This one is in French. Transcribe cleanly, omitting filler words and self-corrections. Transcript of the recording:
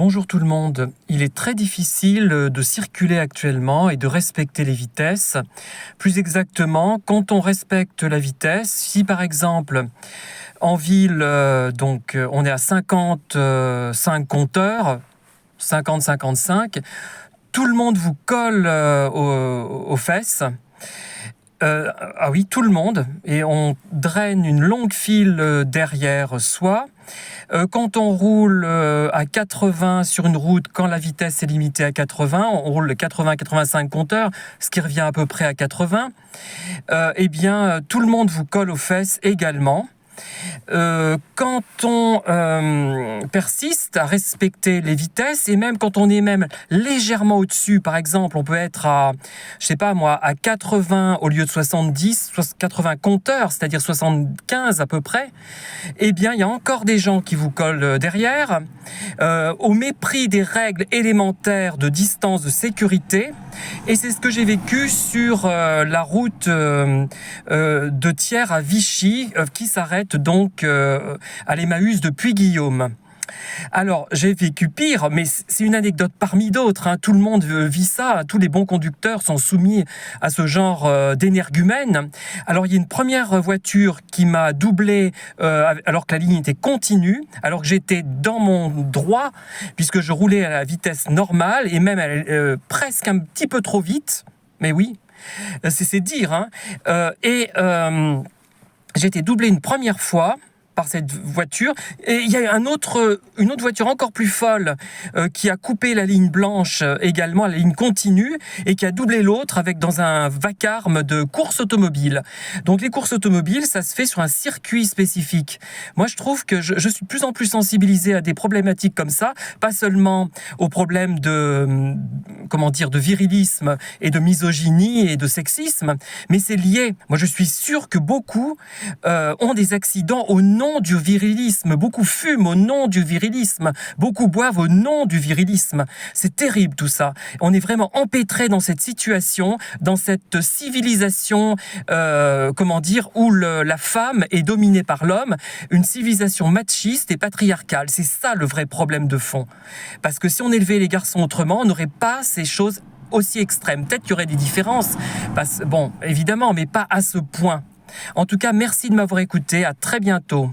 Bonjour tout le monde. Il est très difficile de circuler actuellement et de respecter les vitesses. Plus exactement, quand on respecte la vitesse, si par exemple en ville, on est à 55 compteurs, 50-55, tout le monde vous colle aux fesses. Ah oui, tout le monde, et on draine une longue file derrière soi. Quand on roule à 80 sur une route, quand la vitesse est limitée à 80, on roule 80-85 compteurs, ce qui revient à peu près à 80, tout le monde vous colle aux fesses également. Quand on persiste à respecter les vitesses, et même quand on est même légèrement au-dessus, par exemple, on peut être à 80 au lieu de 70, 80 compteurs, c'est-à-dire 75 à peu près, il y a encore des gens qui vous collent derrière, au mépris des règles élémentaires de distance de sécurité. Et c'est ce que j'ai vécu sur la route de Thiers à Vichy, qui s'arrête donc à l'Emmaüs de Puy-Guillaume. Alors, j'ai vécu pire, mais c'est une anecdote parmi d'autres. Tout le monde vit ça. Tous les bons conducteurs sont soumis à ce genre d'énergumène. Alors, il y a une première voiture qui m'a doublé alors que la ligne était continue, alors que j'étais dans mon droit, puisque je roulais à la vitesse normale et même presque un petit peu trop vite. Mais oui, c'est dire. J'ai été doublé une première fois par cette voiture, et il y a une autre voiture encore plus folle qui a coupé la ligne blanche également, la ligne continue, et qui a doublé l'autre dans un vacarme de course automobile. Donc les courses automobiles, ça se fait sur un circuit spécifique. Moi, je trouve que je suis de plus en plus sensibilisé à des problématiques comme ça, pas seulement aux problèmes de virilisme et de misogynie et de sexisme, mais c'est lié. Moi, je suis sûr que beaucoup ont des accidents au nom du virilisme, beaucoup fument au nom du virilisme, beaucoup boivent au nom du virilisme. C'est terrible tout ça. On est vraiment empêtré dans cette situation, dans cette civilisation, où la femme est dominée par l'homme, une civilisation machiste et patriarcale. C'est ça le vrai problème de fond. Parce que si on élevait les garçons autrement, on n'aurait pas ces choses aussi extrêmes. Peut-être qu'il y aurait des différences, évidemment, mais pas à ce point. En tout cas, merci de m'avoir écouté. À très bientôt.